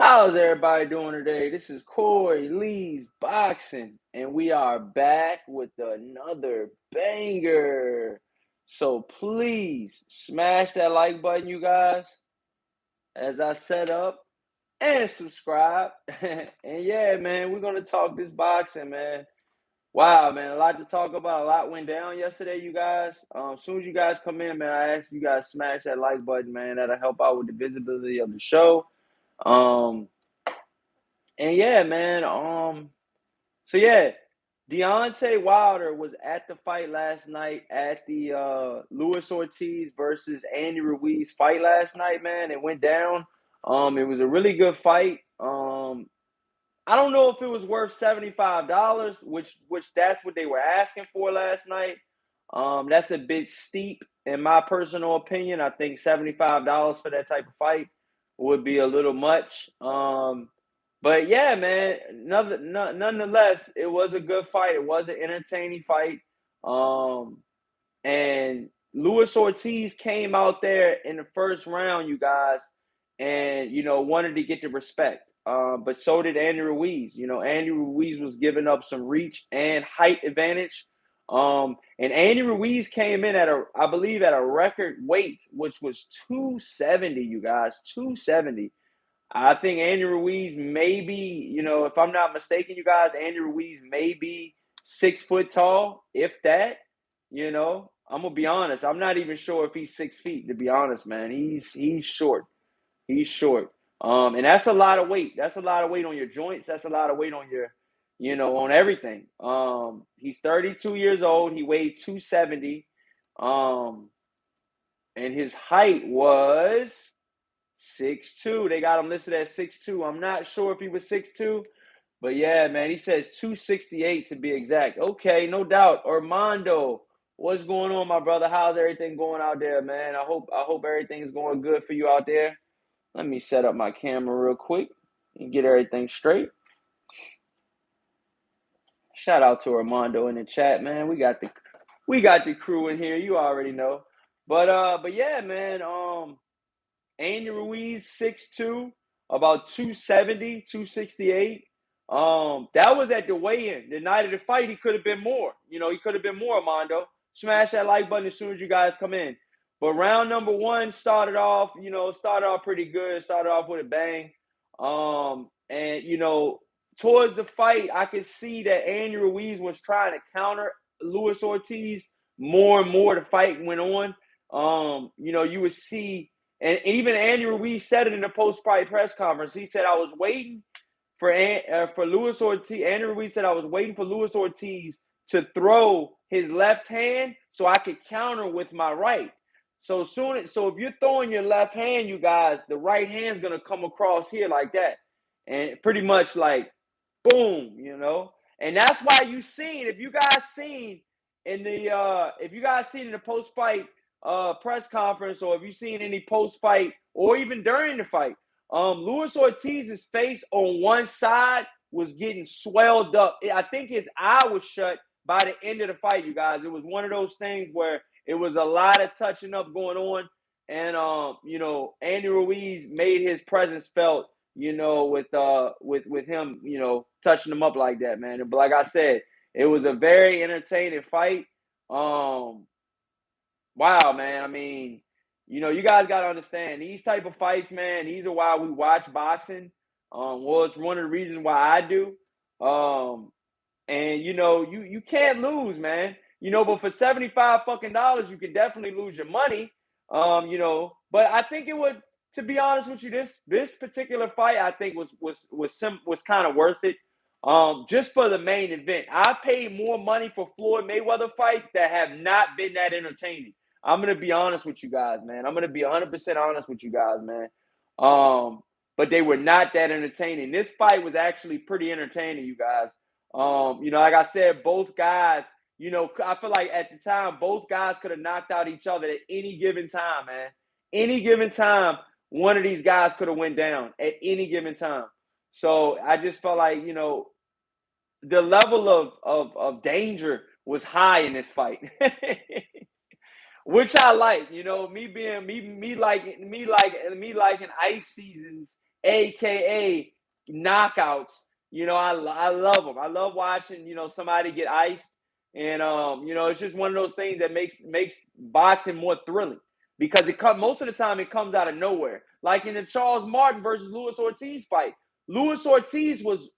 How's everybody doing today? This is Corey Lee's Boxing, and we are back with another banger. So please smash that like button, you guys, as I set up and subscribe. And yeah, man, we're gonna talk this boxing, man. Wow, man, a lot to talk about. A lot went down yesterday, you guys. As soon as you guys come in, man, I ask you guys smash that like button, man. That'll help out with the visibility of the show. Um, And yeah, man. So yeah, Deontay Wilder was at the fight last night at the Luis Ortiz versus Andy Ruiz fight last night, man. It went down. It was a really good fight. I don't know if it was worth $75, which that's what they were asking for last night. That's a bit steep in my personal opinion. I think $75 for that type of fight would be a little much. But yeah, man, nonetheless, it was a good fight. It was an entertaining fight. And Luis Ortiz came out there in the first round, you guys, and wanted to get the respect. But so did Andy Ruiz. Andy Ruiz was giving up some reach and height advantage. And Andy Ruiz came in I believe, at a record weight, which was 270, you guys, 270. I think Andy Ruiz maybe, if I'm not mistaken, you guys, Andy Ruiz may be 6 foot tall, if that. I'm gonna be honest. I'm not even sure if he's 6 feet. To be honest, man, he's short. He's short. And that's a lot of weight. That's a lot of weight on your joints. That's a lot of weight on on everything. He's 32 years old. He weighed 270. Um, and his height was 6'2". They got him listed at 6'2". I'm not sure if he was 6'2", but yeah, man, he says 268 to be exact. Okay, no doubt. Armando, what's going on, my brother? How's everything going out there, man? I hope everything's going good for you out there. Let me set up my camera real quick and get everything straight. Shout out to Armando in the chat, man. We got the crew in here. You already know. But yeah, man. Andy Ruiz, 6'2", about 270, 268. That was at the weigh-in. The night of the fight, he could have been more. He could have been more, Armando. Smash that like button as soon as you guys come in. But round number one started off pretty good. Started off with a bang. And towards the fight, I could see that Andy Ruiz was trying to counter Luis Ortiz more and more. The fight went on. You would see, and even Andy Ruiz said it in the post-fight press conference. He said, "I was waiting for Luis Ortiz." Andy Ruiz said, "I was waiting for Luis Ortiz to throw his left hand so I could counter with my right." So if you're throwing your left hand, you guys, the right hand's gonna come across here like that, and pretty much like boom. And that's why if you guys seen in the post fight press conference, or if you seen any post fight or even during the fight, Luis Ortiz's face on one side was getting swelled up. I think his eye was shut by the end of the fight, you guys. It was one of those things where it was a lot of touching up going on, and Andy Ruiz made his presence felt, with him, touching him up like that, man. But like I said, it was a very entertaining fight. Wow, man. I mean, you guys got to understand these type of fights, man. These are why we watch boxing. Well, it's one of the reasons why I do. And you can't lose, man. But for $75 fucking dollars, you can definitely lose your money. But I think it would. To be honest with you, this particular fight, I think was kind of worth it. Just for the main event, I paid more money for Floyd Mayweather fights that have not been that entertaining. I'm gonna be honest with you guys, man. I'm gonna be 100% honest with you guys, man. But they were not that entertaining. This fight was actually pretty entertaining, you guys. Like I said, both guys, I feel like at the time, both guys could have knocked out each other at any given time, man. Any given time, one of these guys could have went down at any given time. So I just felt like, the level of danger was high in this fight. Which I like, me being me liking ice seasons aka knockouts. I love them. I love watching somebody get iced, and it's just one of those things that makes boxing more thrilling because most of the time it comes out of nowhere. Like in the Charles Martin versus Luis Ortiz fight, Luis Ortiz was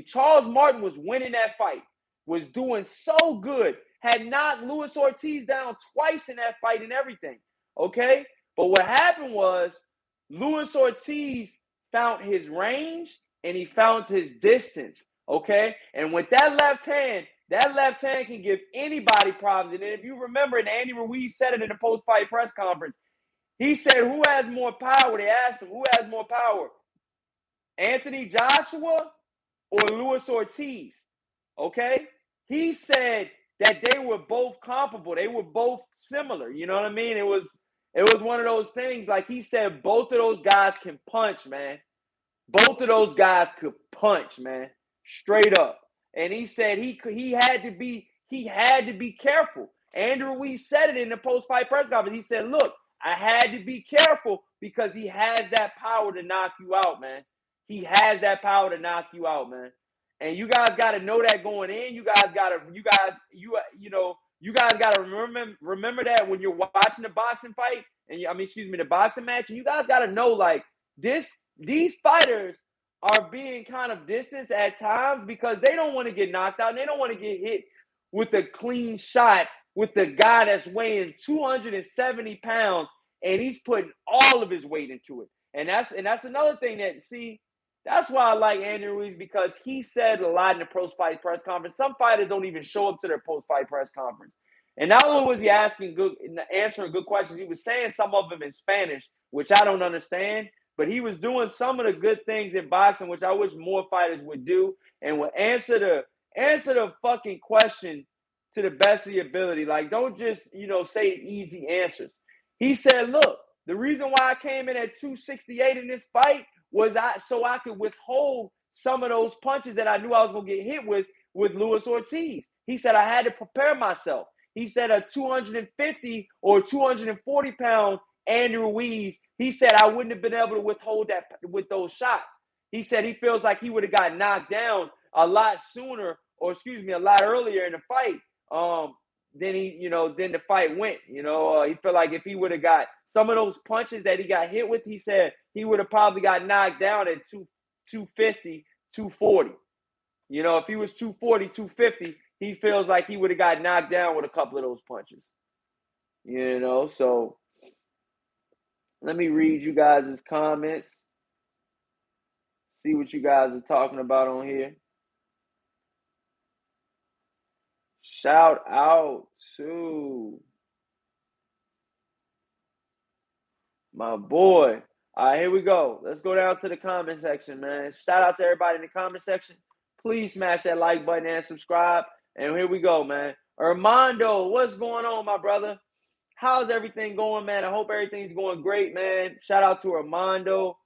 Charles Martin was winning that fight, was doing so good, had knocked Luis Ortiz down twice in that fight and everything. Okay, but what happened was Luis Ortiz found his range and he found his distance. Okay, and with that left hand can give anybody problems. And if you remember, and Andy Ruiz said it in the post-fight press conference, he said, "Who has more power?" They asked him, "Who has more power, Anthony Joshua or Luis Ortiz?" Okay, he said that they were both comparable. They were both similar. You know what I mean? It was one of those things. Like he said, both of those guys can punch, man. Both of those guys could punch, man, straight up. And he said he had to be careful. Andrew Ruiz said it in the post-fight press conference. He said, "Look, I had to be careful because he has that power to knock you out, man. He has that power to knock you out, man." And you guys got to know that going in. You guys got to remember that when you're watching the boxing fight and the boxing match, and you guys got to know like these fighters are being kind of distanced at times because they don't want to get knocked out and they don't want to get hit with a clean shot with the guy that's weighing 270 pounds and he's putting all of his weight into it. And that's another thing that's why I like Andy Ruiz, because he said a lot in the post-fight press conference. Some fighters don't even show up to their post-fight press conference. And not only was he answering good questions, he was saying some of them in Spanish, which I don't understand. But he was doing some of the good things in boxing, which I wish more fighters would do, and would answer the fucking question to the best of your ability. Like, don't just say easy answers. He said, "Look, the reason why I came in at 268 in this fight was so I could withhold some of those punches that I knew I was gonna get hit with Luis Ortiz." He said, "I had to prepare myself." He said a 250 or 240 pound Andy Ruiz, he said, I wouldn't have been able to withhold that with those shots. He said he feels like he would have got knocked down a lot sooner, a lot earlier in the fight. Then the fight went. He felt like if he would have got some of those punches that he got hit with, he said he would have probably got knocked down at 250, 240. If he was 240, 250, he feels like he would have got knocked down with a couple of those punches. So let me read you guys' comments. See what you guys are talking about on here. Shout out to my boy. All right, here we go. Let's go down to the comment section, man. Shout out to everybody in the comment section. Please smash that like button and subscribe. And here we go, man. Armando, what's going on, my brother? How's everything going, man? I hope everything's going great, man. Shout out to Armando.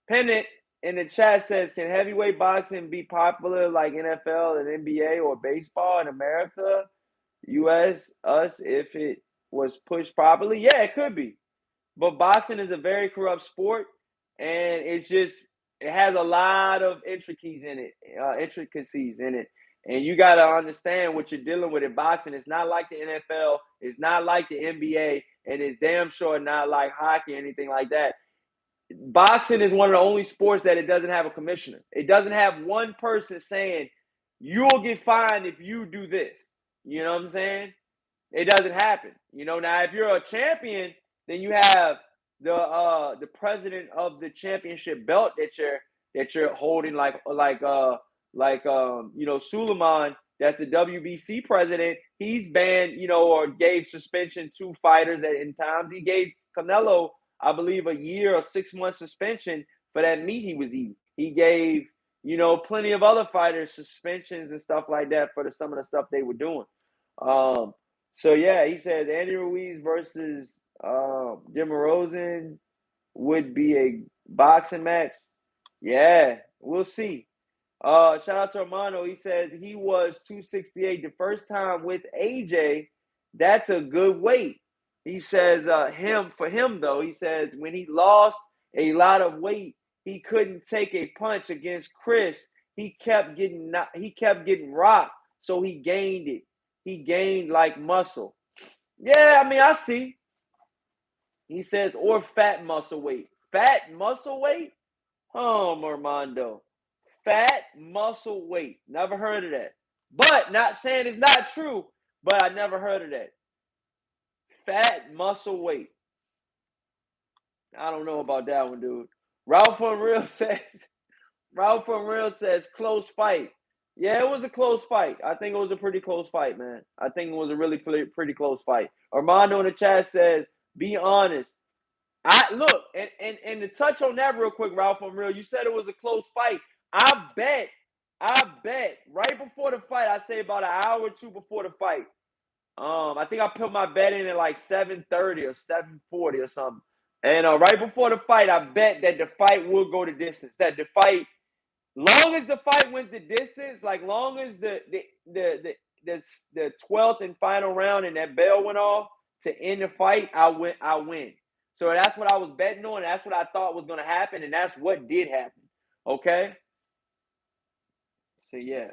Pennant in the chat says, can heavyweight boxing be popular like NFL and NBA or baseball in America, US, us, if it was pushed properly? Yeah, it could be. But boxing is a very corrupt sport, and it has a lot of intricacies in it. And you got to understand what you're dealing with in boxing. It's not like the NFL. It's not like the NBA. And it's damn sure not like hockey or anything like that. Boxing is one of the only sports that it doesn't have a commissioner. It doesn't have one person saying, you'll get fined if you do this. You know what I'm saying? It doesn't happen. Now if you're a champion, then you have the president of the championship belt that you're holding, like Suleiman, that's the WBC president. He's banned, or gave suspension to fighters in times. He gave Canelo, I believe, a year or 6 months suspension for that meat he was eating. He gave, plenty of other fighters suspensions and stuff like that for some of the stuff they were doing. So yeah, he says Andy Ruiz versus Jim Rosen would be a boxing match. Yeah, we'll see. Shout out to Armando. He says he was 268 the first time with AJ. That's a good weight. He says for him though, he says when he lost a lot of weight. He couldn't take a punch against Chris. He kept getting rocked, so he gained it. He gained like muscle. Yeah, I mean, I see. He says, or fat muscle weight. Fat muscle weight? Armando. Fat muscle weight. Never heard of that. But not saying it's not true, but I never heard of that. Fat muscle weight. I don't know about that one, dude. Ralph Unreal says close fight. Yeah, it was a close fight. I think it was a pretty close fight, man. I think it was a really pretty close fight. Armando in the chat says, be honest. I look, and to touch on that real quick, Ralph Unreal, you said it was a close fight. I bet right before the fight, I say about an hour or two before the fight. I think I put my bet in at like 7:30 or 7:40 or something. And right before the fight, I bet that the fight will go the distance. That the fight, long as the fight went the distance, like long as the 12th and final round and that bell went off to end the fight, I win. So that's what I was betting on. That's what I thought was going to happen, and that's what did happen. Okay? So, yeah.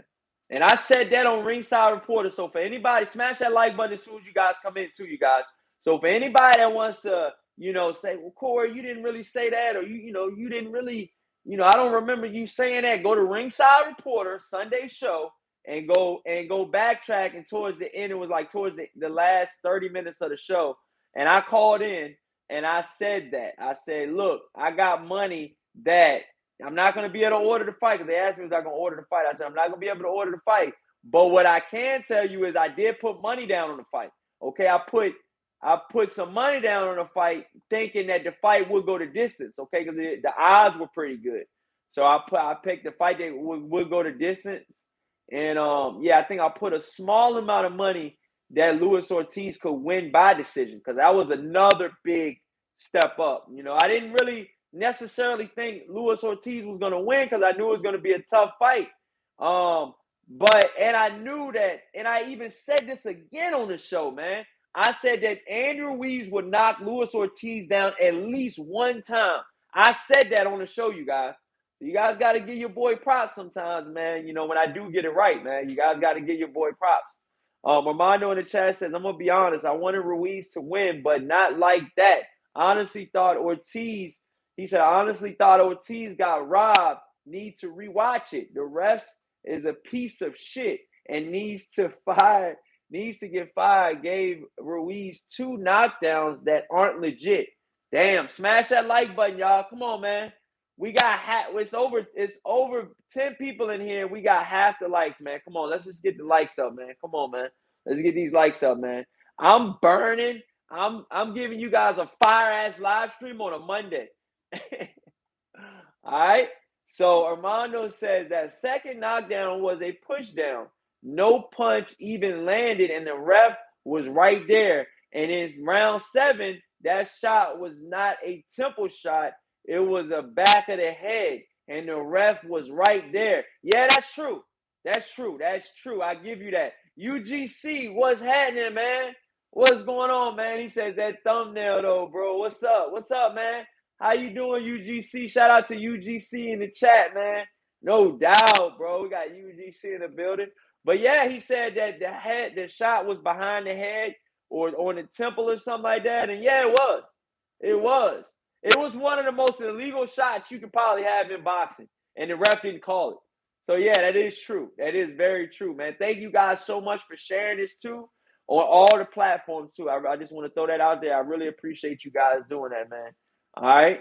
And I said that on Ringside Reporter. So, for anybody, smash that like button as soon as you guys come in, too, you guys. So, for anybody that wants to, say, well, Corey, you didn't really say that, or, you didn't really, I don't remember you saying that. Go to Ringside Reporter, Sunday show, and go backtrack. And towards the end, it was like towards the last 30 minutes of the show. And I called in. And I said that. I said, look, I got money that I'm not going to be able to order the fight because they asked me, was I going to order the fight? I said, I'm not going to be able to order the fight. But what I can tell you is I did put money down on the fight. Okay, I put some money down on the fight thinking that the fight would go the distance, okay, because the odds were pretty good. So I picked the fight that would go the distance. And, I think I put a small amount of money that Luis Ortiz could win by decision because that was another big step up. I didn't really necessarily think Luis Ortiz was going to win because I knew it was going to be a tough fight. And I knew that, and I even said this again on the show, man. I said that Andrew Ruiz would knock Luis Ortiz down at least one time. I said that on the show, you guys. You guys got to give your boy props sometimes, man. When I do get it right, man, you guys got to give your boy props. Armando in the chat says, I'm going to be honest. I wanted Ruiz to win, but not like that. Honestly thought Ortiz got robbed. Need to rewatch it. The refs is a piece of shit and needs to get fired. Gave Ruiz 2 knockdowns that aren't legit. Damn, smash that like button, y'all. Come on, man. We got it's over 10 people in here. We got half the likes, man. Come on, let's just get the likes up, man. Come on, man. Let's get these likes up, man. I'm burning. I'm giving you guys a fire-ass live stream on a Monday. All right? So Armando says that second knockdown was a push down. No punch even landed, and the ref was right there. And in round 7, that shot was not a temple shot. It was a back of the head, and the ref was right there. Yeah, that's true. That's true. I give you that. UGC, what's happening, man? What's going on, man? He says that thumbnail, though, bro. What's up, man? How you doing, UGC? Shout out to UGC in the chat, man. No doubt, bro. We got UGC in the building. But, yeah, he said that the shot was behind the head or on the temple or something like that. And, yeah, it was. It was one of the most illegal shots you could probably have in boxing, and the ref didn't call it. So, yeah, that is true. That is very true, man. Thank you guys so much for sharing this, too, on all the platforms, too. I just want to throw that out there. I really appreciate you guys doing that, man. All right?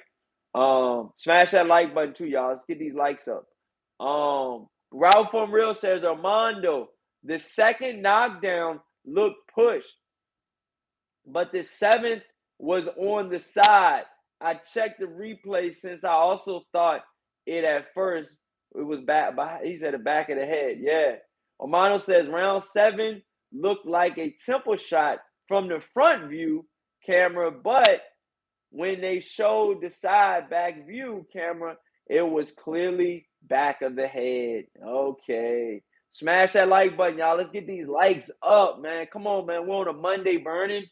Smash that like button, too, y'all. Let's get these likes up. Ralph from Real says, Armando, the second knockdown looked pushed, but the 7th was on the side. I checked the replay since I also thought it at first. It was back. He said the back of the head. Yeah. Armando says round 7 looked like a temple shot from the front view camera, but when they showed the side back view camera, it was clearly back of the head. Okay. Smash that like button, y'all. Let's get these likes up, man. Come on, man. We're on a Monday burning.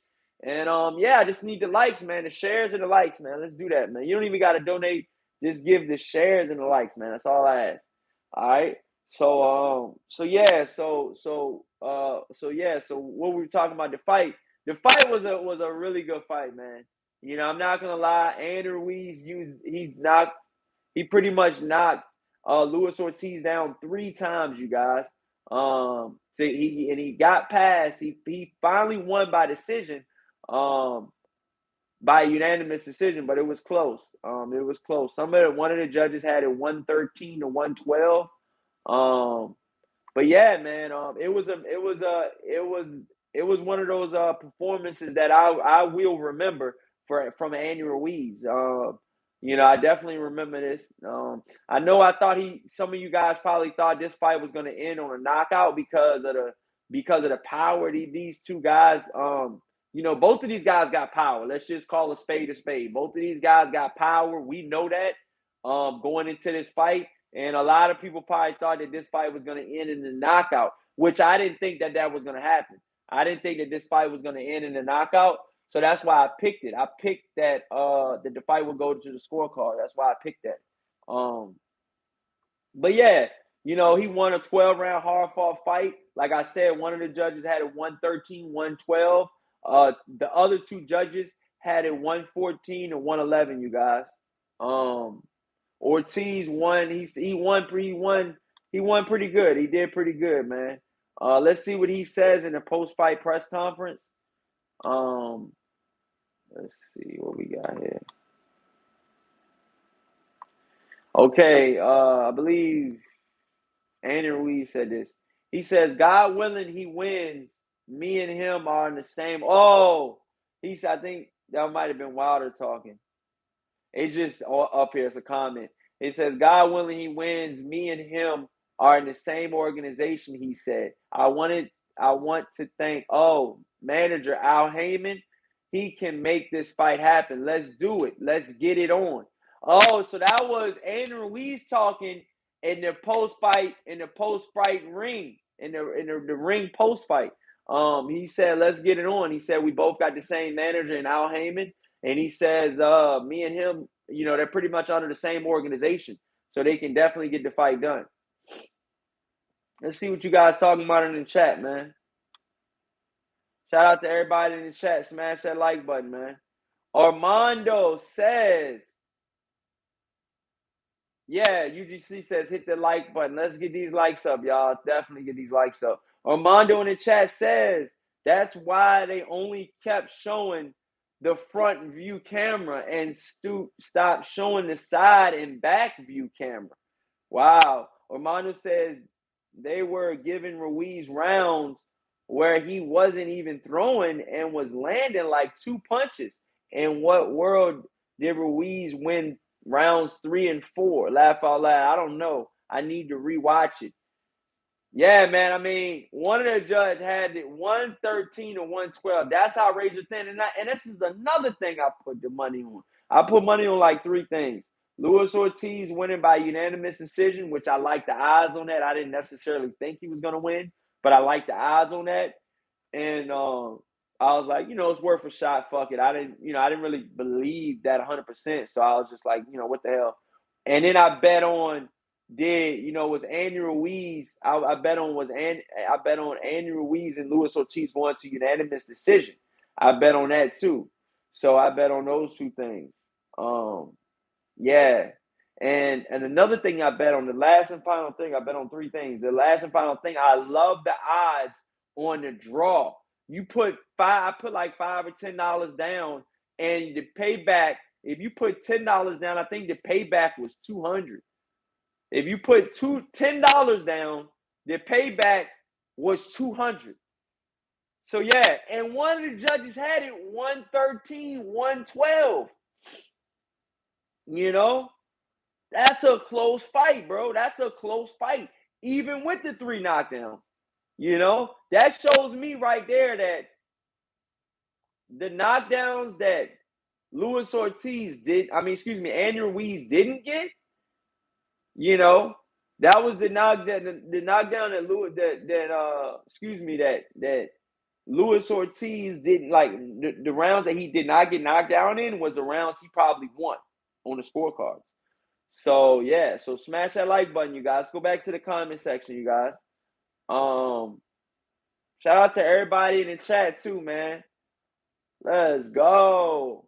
And yeah, I just need the likes, man. The shares and the likes, man. Let's do that, man. You don't even gotta donate. Just give the shares and the likes, man. That's all I ask. All right. So yeah, so what we were talking about, the fight. The fight was a really good fight, man. I'm not gonna lie, Andrew Ruiz he pretty much knocked Luis Ortiz down 3 times, you guys. So he got past. He finally won by decision, um, by unanimous decision, but it was close. It was close. One of the judges had it 113 to 112. Um, but yeah, man, it was one of those performances that I will remember from Andy Ruiz. I definitely remember this. I know some of you guys probably thought this fight was going to end on a knockout because of the power these two guys. Both of these guys got power. Let's just call a spade a spade. Both of these guys got power. We know that going into this fight. And a lot of people probably thought that this fight was going to end in a knockout, which I didn't think that was going to happen. I didn't think that this fight was going to end in a knockout. So that's why I picked it. I picked that the fight would go to the scorecard. That's why I picked that. But yeah, he won a 12-round hard-fought fight. Like I said, one of the judges had it 113, 112. The other two judges had it 114 to 111, you guys. Ortiz won. He won pretty good. He did pretty good, man. Let's see what he says in the post-fight press conference. Let's see what we got here. Okay, I believe Andy Ruiz said this. He says, "God willing, he wins. Me and him are in the same." Oh, I think that might have been Wilder talking. It's just up here. It's a comment. It says, "God willing, he wins. Me and him are in the same organization." He said, I want to thank manager Al Heyman. He can make this fight happen. Let's do it. Let's get it on." Oh, so that was Andrew Ruiz talking in the post fight ring, in the ring post fight. He said, "Let's get it on." He said, "We both got the same manager in Al Heyman." And he says, me and him, they're pretty much under the same organization. So they can definitely get the fight done. Let's see what you guys talking about in the chat, man. Shout out to everybody in the chat. Smash that like button, man. Armando says, yeah, UGC says hit the like button. Let's get these likes up, y'all. Definitely get these likes up. Armando in the chat says that's why they only kept showing the front view camera and stopped showing the side and back view camera. Wow. Armando says they were giving Ruiz rounds where he wasn't even throwing and was landing like 2 punches. In what world did Ruiz win rounds 3 and 4? Laugh out loud. I don't know. I need to rewatch it. Yeah, man. I mean, one of the judges had it 113 to 112. That's how razor thin. And this is another thing I put the money on. I put money on like 3 things. Luis Ortiz winning by unanimous decision, which I like the odds on that. I didn't necessarily think he was going to win, but I like the odds on that. And I was like, it's worth a shot. Fuck it. I didn't really believe that 100%. So I was just like, what the hell? And then I bet on was Andy Ruiz. I bet on Andy Ruiz and Luis Ortiz going to unanimous decision. I bet on that too. So I bet on those 2 things. Yeah. And another thing I bet on, the last and final thing, I bet on 3 things. The last and final thing, I love the odds on the draw. I put like $5 or $10 down, and the payback, if you put $10 down, I think the payback was $200. If you put $10 down, the payback was $200. So yeah, and one of the judges had it 113, 112. That's a close fight, bro. That's a close fight, even with the 3 knockdowns. That shows me right there that the knockdowns that Luis Ortiz Andy Ruiz didn't get, that was the knockdown that Luis Ortiz didn't like the rounds that he did not get knocked down in was the rounds he probably won on the scorecards. So yeah, so smash that like button, you guys. Go back to the comment section, you guys. Um, Shout out to everybody in the chat too, man. Let's go.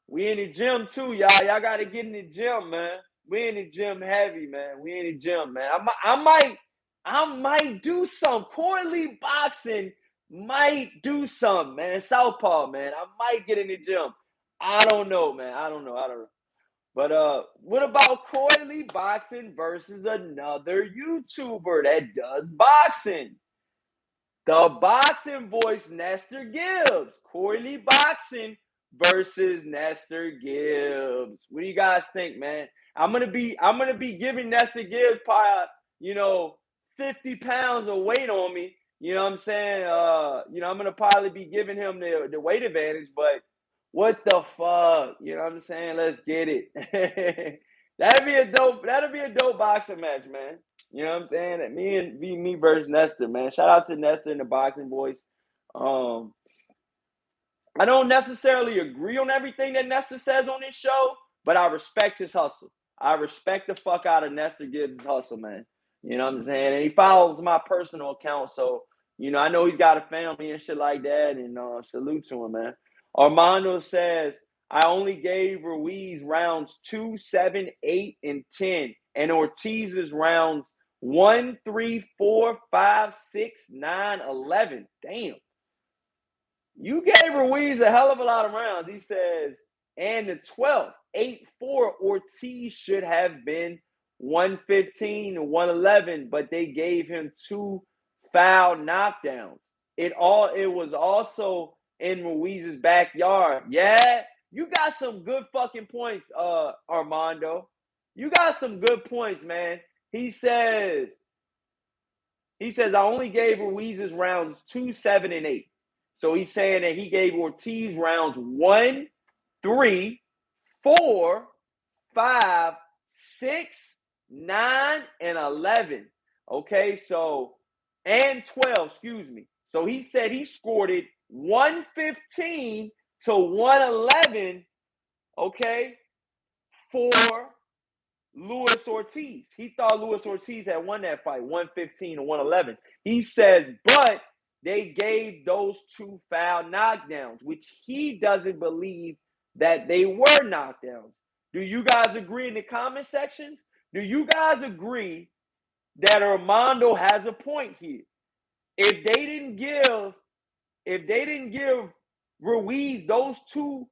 We in the gym too, y'all. Y'all gotta get in the gym, man. We in the gym heavy, man. We in the gym, man. I might do some. Corley boxing might do some, man. Southpaw, man. I might get in the gym. I don't know, man. I don't know. But what about Corley boxing versus another YouTuber that does boxing? The boxing voice, Nestor Gibbs. Corley boxing versus Nestor Gibbs. What do you guys think, man? I'm gonna be giving Nestor Gibbs probably, 50 pounds of weight on me. You know what I'm saying? I'm gonna probably be giving him the weight advantage, but what the fuck? You know what I'm saying? Let's get it. That'll be a dope boxing match, man. You know what I'm saying? Me versus Nestor, man. Shout out to Nestor and the boxing boys. I don't necessarily agree on everything that Nestor says on this show, but I respect his hustle. I respect the fuck out of Nestor Gibbs' hustle, man. You know what I'm saying? And he follows my personal account, so I know he's got a family and shit like that. And salute to him, man. Armando says, I only gave Ruiz rounds 2, 7, 8, and 10, and Ortiz's rounds 1, 3, 4, 5, 6, 9, 11. Damn. You gave Ruiz a hell of a lot of rounds. He says, and the 12th, 8-4, Ortiz should have been 115 to 111, but they gave him 2 foul knockdowns. It was also in Ruiz's backyard. Yeah, you got some good fucking points, Armando. You got some good points, man. He says, I only gave Ruiz's rounds 2, 7, and 8. So he's saying that he gave Ortiz rounds 1, 3, 4, 5, 6, 9, and 11. Okay, and 12, excuse me. So he said he scored it 115 to 111, okay, for Luis Ortiz. He thought Luis Ortiz had won that fight, 115 to 111. He says, but they gave those 2 foul knockdowns, which he doesn't believe that they were knockdowns. Do you guys agree in the comment sections? Do you guys agree that Armando has a point here? If they didn't give Ruiz those 2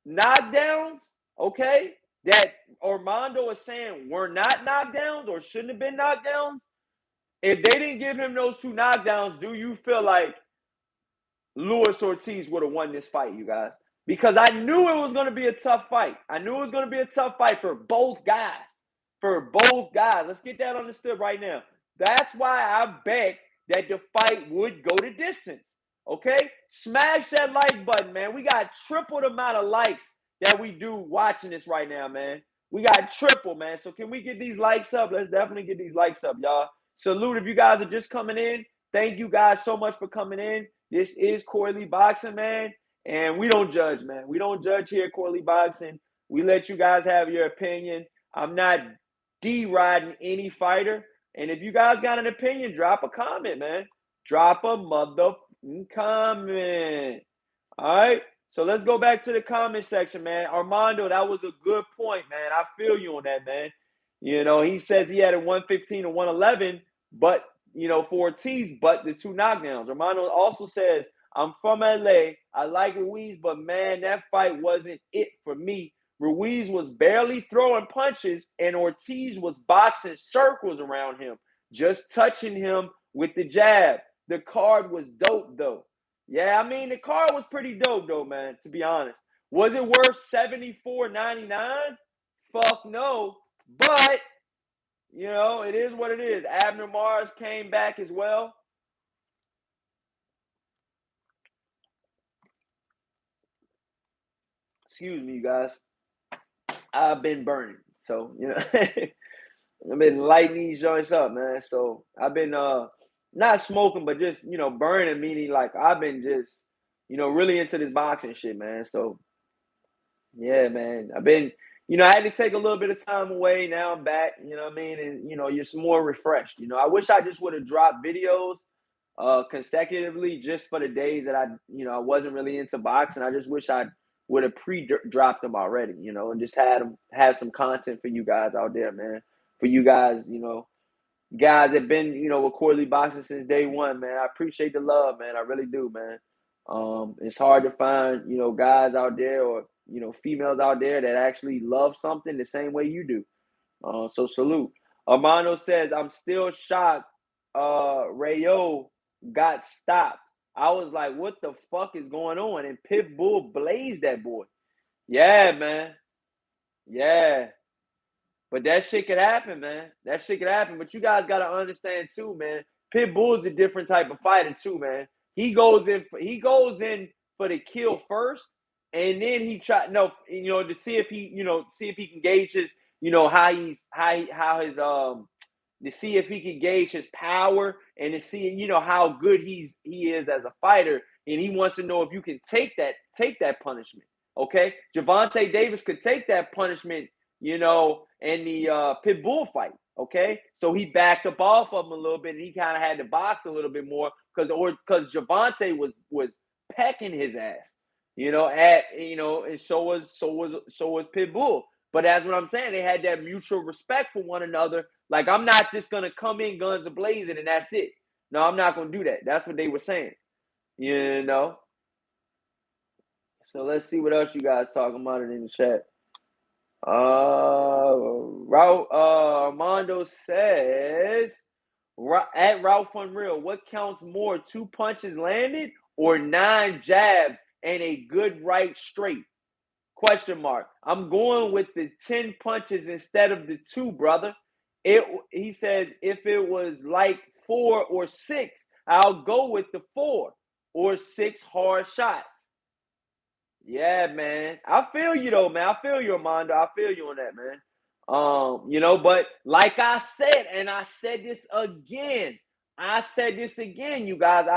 knockdowns, okay, that Armando is saying were not knockdowns or shouldn't have been knockdowns, if they didn't give him those 2 knockdowns, do you feel like Luis Ortiz would have won this fight, you guys? Because I knew it was going to be a tough fight. I knew it was going to be a tough fight for both guys. For both guys. Let's get that understood right now. That's why I bet that the fight would go the distance. Okay? Smash that like button, man. We got triple the amount of likes that we do watching this right now, man. We got triple, man. So can we get these likes up? Let's definitely get these likes up, y'all. Salute if you guys are just coming in. Thank you guys so much for coming in. This is Corley Boxing, man. And we don't judge, man. We don't judge here at Corley Boxing. We let you guys have your opinion. I'm not deriding any fighter. And if you guys got an opinion, drop a comment, man. Drop a motherfucking comment. All right? So let's go back to the comment section, man. Armando, that was a good point, man. I feel you on that, man. He says he had a 115 to 111, but, for Ortiz, but the 2 knockdowns. Armando also says, I'm from LA. I like Ruiz, but, man, that fight wasn't it for me. Ruiz was barely throwing punches, and Ortiz was boxing circles around him, just touching him with the jab. The card was dope, though. Yeah, I mean, the card was pretty dope, though, man, to be honest. Was it worth $74.99? Fuck no. But, it is what it is. Abner Mars came back as well. Excuse me, you guys. I've been burning. So, I've been lighting these joints up, man. So, I've been not smoking, but just, burning, meaning like I've been just, really into this boxing shit, man. So yeah, man. I had to take a little bit of time away. Now I'm back, you know what I mean? And, you're more refreshed. I wish I just would have dropped videos consecutively just for the days that I wasn't really into boxing. I just wish I would have dropped them already, and just have some content for you guys out there, man. For you guys, guys that been, with Corley Boxing since day one, man. I appreciate the love, man. I really do, man. It's hard to find, guys out there or, females out there that actually love something the same way you do. So salute. Armando says, I'm still shocked Rayo got stopped. I was like, what the fuck is going on? And Pitbull blazed that boy. Yeah, man. Yeah. But that shit could happen, man. That shit could happen. But you guys gotta understand too, man. Pitbull's a different type of fighter too, man. He goes in for the kill first, and then he try no, to see if he can gauge his, how his to see if he can gauge his power and to see, how good he is as a fighter. And he wants to know if you can take that punishment. Okay, Gervonta Davis could take that punishment, in the Pitbull fight. Okay, so he backed up off of him a little bit, and he kind of had to box a little bit more because Gervonta was pecking his ass, and so was Pitbull. But that's what I'm saying. They had that mutual respect for one another. Like, I'm not just gonna come in guns a blazing and that's it. No, I'm not gonna do that. That's what they were saying. You know. So let's see what else you guys talking about it in the chat. Armando says at Ralph Unreal, what counts more, 2 punches landed or 9 jabs and a good right straight? Question mark. I'm going with the 10 punches instead of the 2, brother. He says if it was like 4 or 6, I'll go with the 4 or 6 hard shots. Yeah, man. I feel you though, man. I feel you, Armando. I feel you on that, man. But like I said, and I said this again. You guys.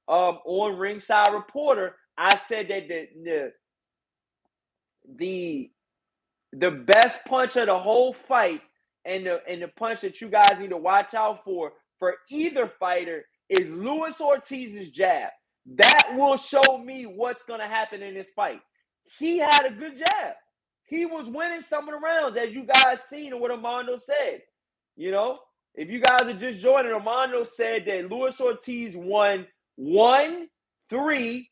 On Ringside Reporter, I said that the best punch of the whole fight and the punch that you guys need to watch out for either fighter is Luis Ortiz's jab. That will show me what's going to happen in this fight. He had a good jab. He was winning some of the rounds, as you guys seen and what Armando said. If you guys are just joining, Armando said that Luis Ortiz won 1, 3,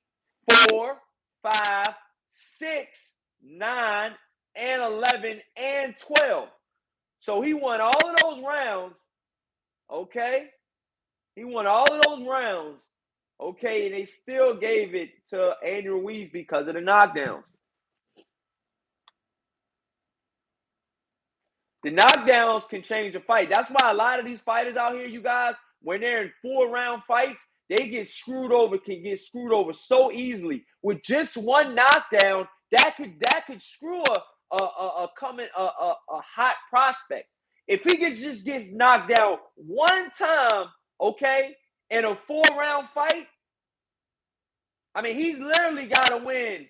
4, 5, 6, 9, and 11 and 12. So he won all of those rounds. Okay? He won all of those rounds. Okay, and they still gave it to Andy Ruiz because of the knockdowns. The knockdowns can change a fight. That's why a lot of these fighters out here, you guys, when they're in 4-round fights, they can get screwed over so easily. With just one knockdown, that could screw a hot prospect. If he just gets knocked down one time, okay, in a 4-round fight, I mean, he's literally got to win.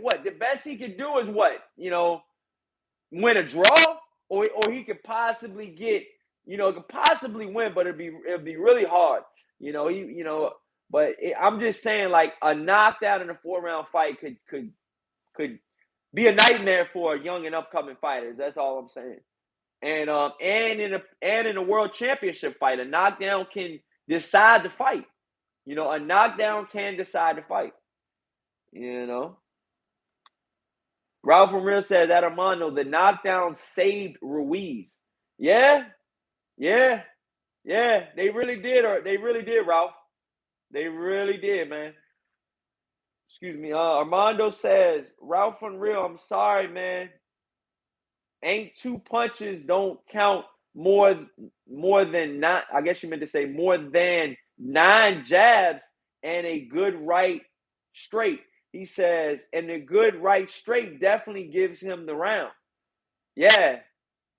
What? The best he could do is what? Win a draw, or he could possibly get, could possibly win, but it'd be really hard. I'm just saying, like, a knockdown in a 4-round fight could be a nightmare for young and upcoming fighters. That's all I'm saying. And in a world championship fight, a knockdown can decide the fight. A knockdown can decide the fight. Ralph from Real says, at Armando, the knockdown saved Ruiz. Yeah. They really did, Ralph. They really did, man. Excuse me. Armando says, Ralph from Real, I'm sorry, man. Ain't 2 punches don't count more than 9. I guess you meant to say more than 9 jabs and a good right straight. He says, and the good right straight definitely gives him the round. Yeah.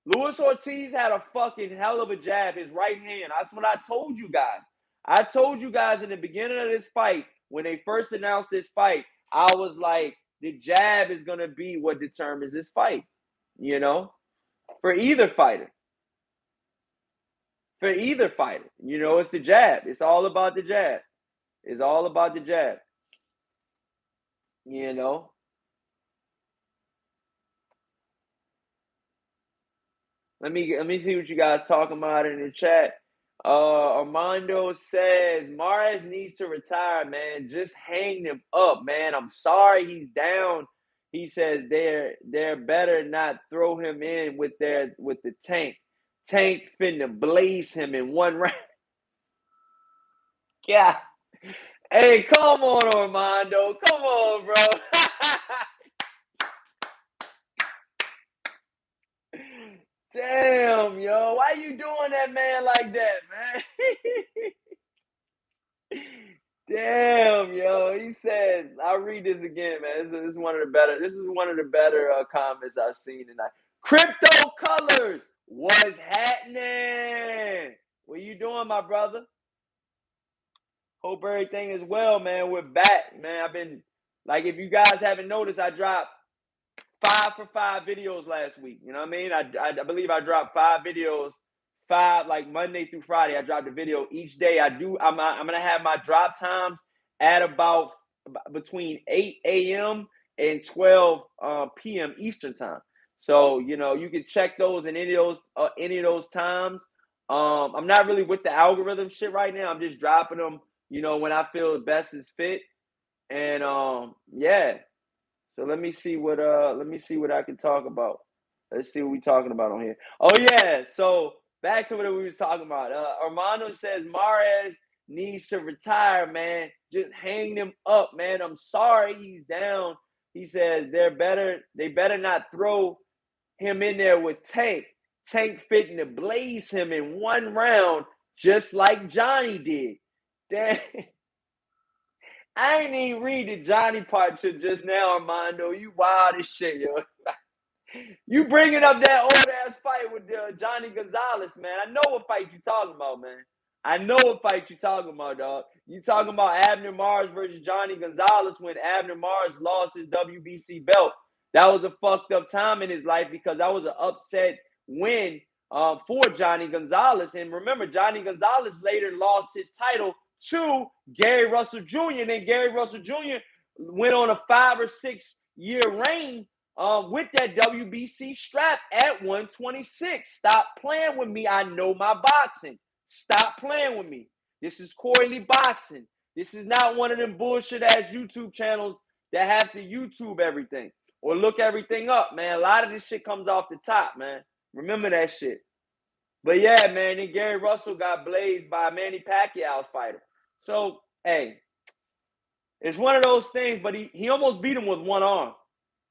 Luis Ortiz had a fucking hell of a jab, his right hand. That's what I told you guys. I told you guys in the beginning of this fight, when they first announced this fight, I was like, the jab is going to be what determines this fight, you know, for either fighter. For either fighter, you know, it's the jab. It's all about the jab. It's all about the jab, you know. Let me see what you guys talking about in the chat. Armando says Mares needs to retire, man. Just hang him up, man. I'm sorry he's down. He says they're better not throw him in with the tank. Tank finna blaze him in one round. Yeah. Hey, come on, Armando. Come on, bro. Damn, yo. Why you doing that man like that, man? Damn, yo. He says, I'll read this again, man. This is one of the better comments I've seen tonight. Crypto Colors, what's happening? What you doing, my brother? Hope everything is well, man. We're back, man. I've been, like, if you guys haven't noticed, I dropped 5 for 5 videos last week. You know what I mean? I believe I dropped 5 videos, 5 like Monday through Friday. I dropped a video each day. I'm gonna have my drop times at about between 8 a.m. and 12 p.m. Eastern time. So you know you can check those in any of those times. I'm not really with the algorithm shit right now. I'm just dropping them, you know, when I feel the best is fit. And yeah. So let me see what I can talk about. Let's see what we're talking about on here. Oh yeah. So back to what we was talking about. Armando says Mares needs to retire, man. Just hang him up, man. I'm sorry he's down. He says they better not throw him in there with Tank. Tank fitting to blaze him in one round, just like Johnny did. Damn. I ain't even read the Johnny part to just now, Armando. You wild as shit, yo. You bringing up that old ass fight with Johnny Gonzalez, man. I know what fight you talking about, man. I know what fight you talking about, dog. You talking about Abner Mars versus Johnny Gonzalez when Abner Mars lost his WBC belt. That was a fucked up time in his life because that was an upset win for Johnny Gonzalez. And remember, Johnny Gonzalez later lost his title to Gary Russell Jr. And then Gary Russell Jr. went on a 5 or 6 year reign with that WBC strap at 126. Stop playing with me. I know my boxing. Stop playing with me. This is Corley Boxing. This is not one of them bullshit ass YouTube channels that have to YouTube everything or look everything up, man. A lot of this shit comes off the top, man. Remember that shit. But yeah, man, then Gary Russell got blazed by Manny Pacquiao's fighter. So, hey, it's one of those things, but he almost beat him with one arm.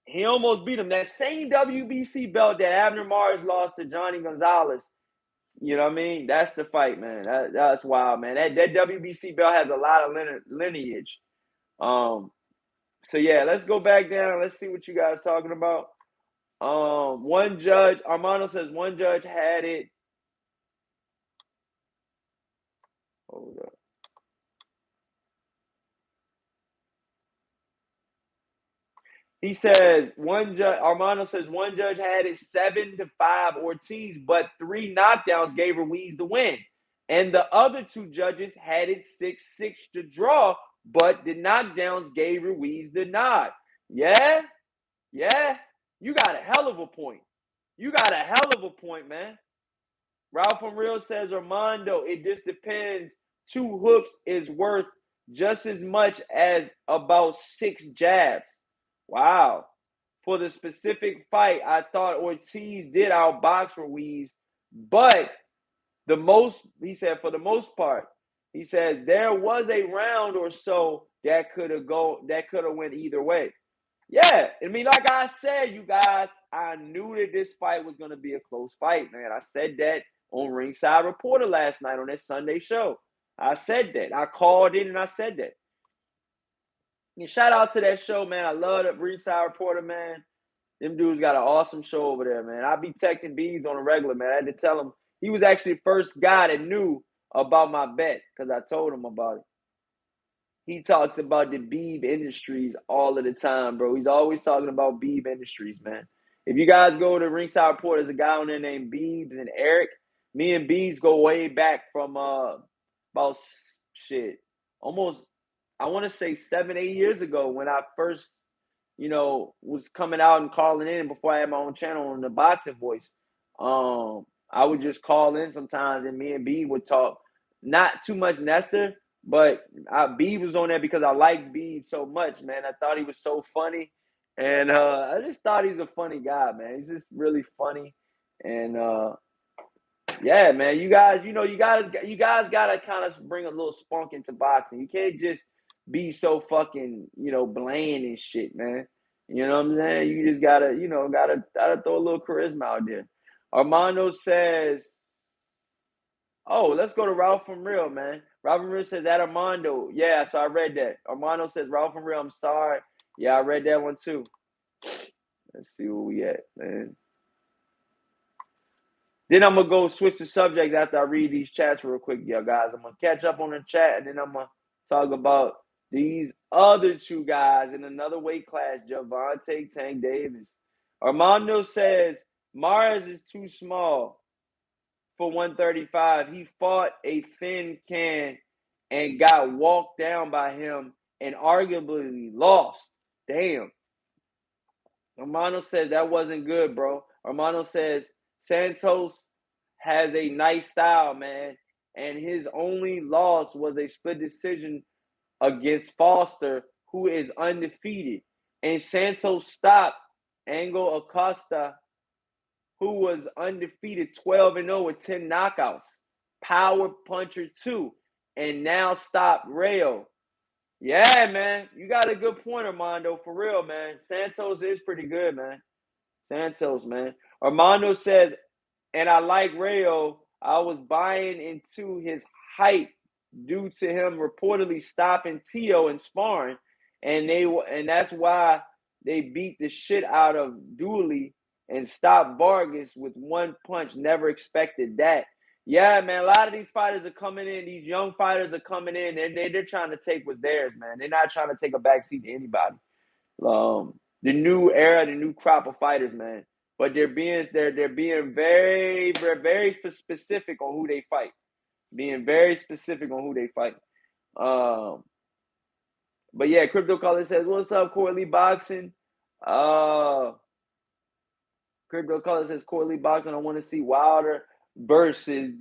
He almost beat him. That same WBC belt that Abner Mars lost to Johnny Gonzalez, you know what I mean? That's the fight, man. That's wild, man. That WBC belt has a lot of lineage. So yeah, let's go back down. Let's see what you guys talking about. One judge, Armando says one judge had it. Hold up. He says one judge, Armando says one judge had it 7-5 Ortiz, but 3 knockdowns gave Ruiz the win. And the other 2 judges had it 6-6 to draw, but the knockdowns gave Ruiz the nod. Yeah? Yeah? You got a hell of a point. You got a hell of a point, man. Ralph from Real says, Armando, it just depends. 2 hooks is worth just as much as about 6 jabs. Wow. For the specific fight, I thought Ortiz did outbox Ruiz, but he said for the most part, he says there was a round or so that could have went either way. Yeah, I mean, like I said, you guys, I knew that this fight was going to be a close fight, man. I said that on Ringside Reporter last night on that Sunday show. I said that. I called in and I said that. And shout out to that show, man. I love the Ringside Reporter, man. Them dudes got an awesome show over there, man. I be texting Bees on a regular, man. I had to tell him he was actually the first guy that knew about my bet because I told him about it. He talks about the Beeb Industries all of the time, bro. He's always talking about Beeb Industries, man. If you guys go to Ringside Report, there's a guy on there named Beebs and Eric. Me and Beebs go way back from about shit, almost I want to say 7, 8 years ago when I first, was coming out and calling in before I had my own channel on the Boxing Voice. I would just call in sometimes, and me and B would talk. Not too much Nestor, but B was on there because I liked B so much, man. I thought he was so funny, and I just thought he's a funny guy, man. He's just really funny, and yeah, man. You guys gotta kind of bring a little spunk into boxing. You can't just be so fucking, bland and shit, man. You know what I'm saying? You just gotta throw a little charisma out there. Armando says, "Oh, let's go to Ralph from Real, man." Ralph from Real says that Armando. Yeah, so I read that. Armando says Ralph from Real. I'm sorry. Yeah, I read that one too. Let's see where we at, man. Then I'm gonna go switch the subjects after I read these chats real quick, y'all guys. I'm gonna catch up on the chat, and then I'm gonna talk about these other two guys in another weight class, Gervonta Tank Davis. Armando says Mars is too small for 135. He fought a thin can and got walked down by him and arguably lost. Damn. Armando says that wasn't good, bro. Armando says Santos has a nice style, man, and his only loss was a split decision against Foster, who is undefeated. And Santos stopped Angel Acosta, who was undefeated 12-0 with 10 knockouts. Power puncher too. And now stopped Rayo. Yeah, man. You got a good point, Armando. For real, man. Santos is pretty good, man. Santos, man. Armando says, and I like Rayo. I was buying into his hype due to him reportedly stopping Tio in sparring, and that's why they beat the shit out of Dooley and stopped Vargas with one punch. Never expected that. Yeah, man. A lot of these fighters are coming in. These young fighters are coming in, and they're trying to take what's theirs, man. They're not trying to take a backseat to anybody. The new era, the new crop of fighters, man. But they're being very, very specific on who they fight. Being very specific on who they fight. But yeah, Crypto Color says, "What's up, Corley Boxing?" Crypto Color says, "Corley Boxing. I want to see Wilder versus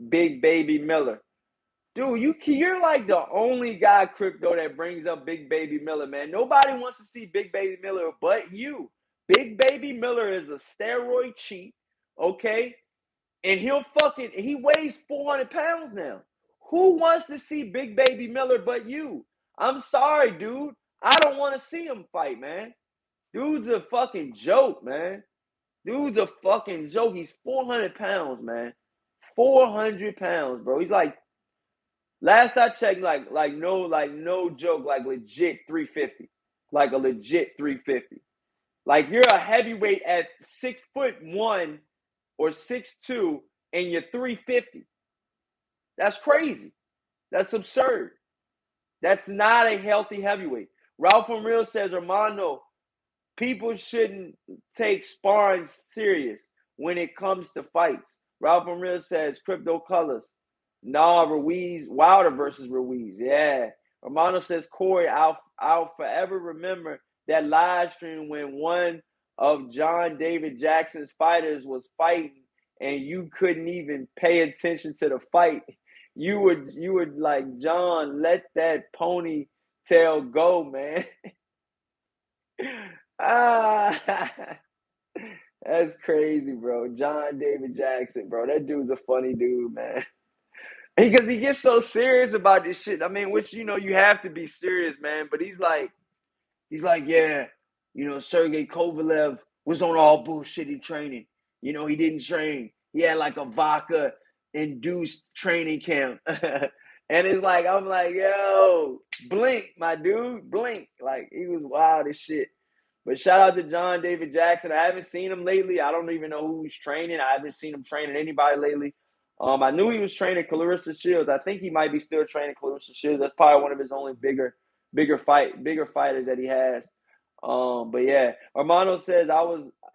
Big Baby Miller." Dude, you're like the only guy, Crypto, that brings up Big Baby Miller, man. Nobody wants to see Big Baby Miller but you. Big Baby Miller is a steroid cheat, okay? And he weighs 400 pounds now. Who wants to see Big Baby Miller but you? I'm sorry, dude. I don't want to see him fight, man. Dude's a fucking joke, man. Dude's a fucking joke. He's 400 pounds, man. 400 pounds, bro. He's like, last I checked, no joke, like legit 350. Like a legit 350. Like you're a heavyweight at 6'1" or 6'2", and you're 350. That's crazy. That's absurd. That's not a healthy heavyweight. Ralph from Real says, Armando, people shouldn't take sparring serious when it comes to fights. Ralph from Real says, Crypto Colors. Nah, Ruiz, Wilder versus Ruiz. Yeah. Armando says, Corey, I'll forever remember that live stream when one of John David Jackson's fighters was fighting and you couldn't even pay attention to the fight. You would like, John, let that ponytail go, man. That's crazy, bro. John David Jackson, bro. That dude's a funny dude, man. Because he gets so serious about this shit. I mean, which, you have to be serious, man. But he's like, yeah, Sergey Kovalev was on all bullshitty training. He didn't train. He had like a vodka-induced training camp. And it's like, I'm like, yo, blink, my dude, blink. Like, he was wild as shit. But shout out to John David Jackson. I haven't seen him lately. I don't even know who he's training. I haven't seen him training anybody lately. I knew he was training Clarissa Shields. I think he might be still training Clarissa Shields. That's probably one of his only bigger fighters that he has. But yeah, Armando says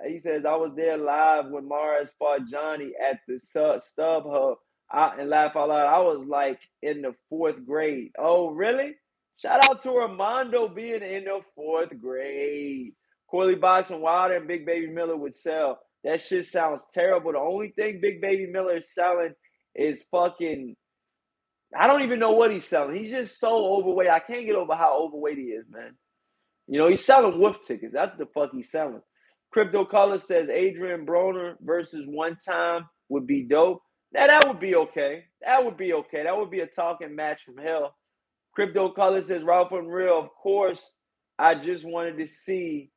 he says I was there live when Mars fought Johnny at the Stub Hub. And laugh out loud. I was like in the 4th grade. Oh, really? Shout out to Armando being in the 4th grade. Corley Boxing Wilder and Big Baby Miller would sell. That shit sounds terrible. The only thing Big Baby Miller is selling is fucking. I don't even know what he's selling. He's just so overweight. I can't get over how overweight he is, man. You know, he's selling wolf tickets. That's the fuck he's selling. Crypto Color says Adrian Broner versus One Time would be dope. Now, that would be okay. That would be okay. That would be a talking match from hell. Crypto Color says Ralph Unreal. Of course, I just wanted to see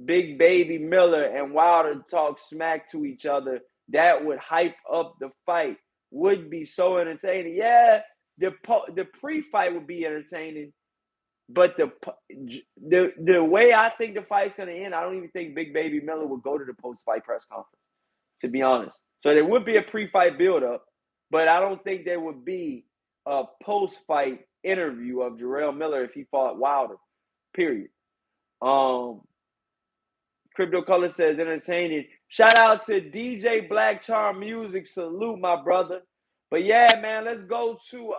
Big Baby Miller and Wilder talk smack to each other. That would hype up the fight. Would be so entertaining. Yeah, the pre-fight would be entertaining. But the way I think the fight's going to end, I don't even think Big Baby Miller would go to the post-fight press conference, to be honest. So there would be a pre-fight build-up, but I don't think there would be a post-fight interview of Jarrell Miller if he fought Wilder, period. Crypto Color says entertaining. Shout out to DJ Black Charm Music. Salute, my brother. But yeah, man, let's go to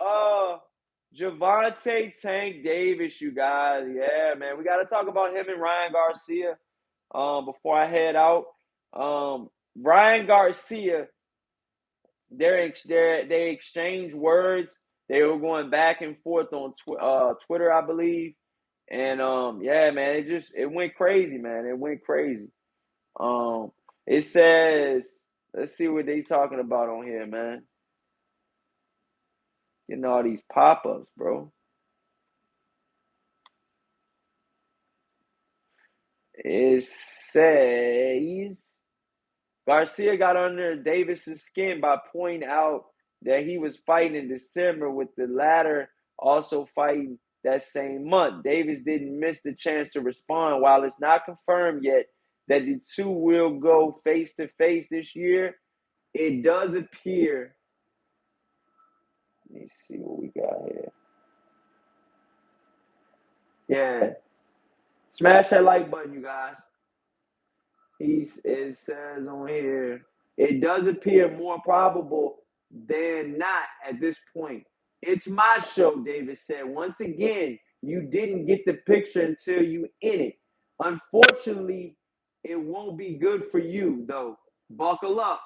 Gervonta Tank Davis, you guys. Yeah, man. We got to talk about him and Ryan Garcia before I head out. Ryan Garcia, they exchanged words. They were going back and forth on Twitter, I believe. And yeah, man, it went crazy, man. It went crazy. It says, let's see what they talking about on here, man. Getting all these pop-ups, bro. It says Garcia got under Davis's skin by pointing out that he was fighting in December, with the latter also fighting that same month. Davis didn't miss the chance to respond. While it's not confirmed yet that the two will go face-to-face this year, it does appear. Let me see what we got here. Yeah. Smash that like button, you guys. It says on here, it does appear more probable than not at this point. It's my show, David said. Once again, you didn't get the picture until you in it. Unfortunately, it won't be good for you, though. Buckle up.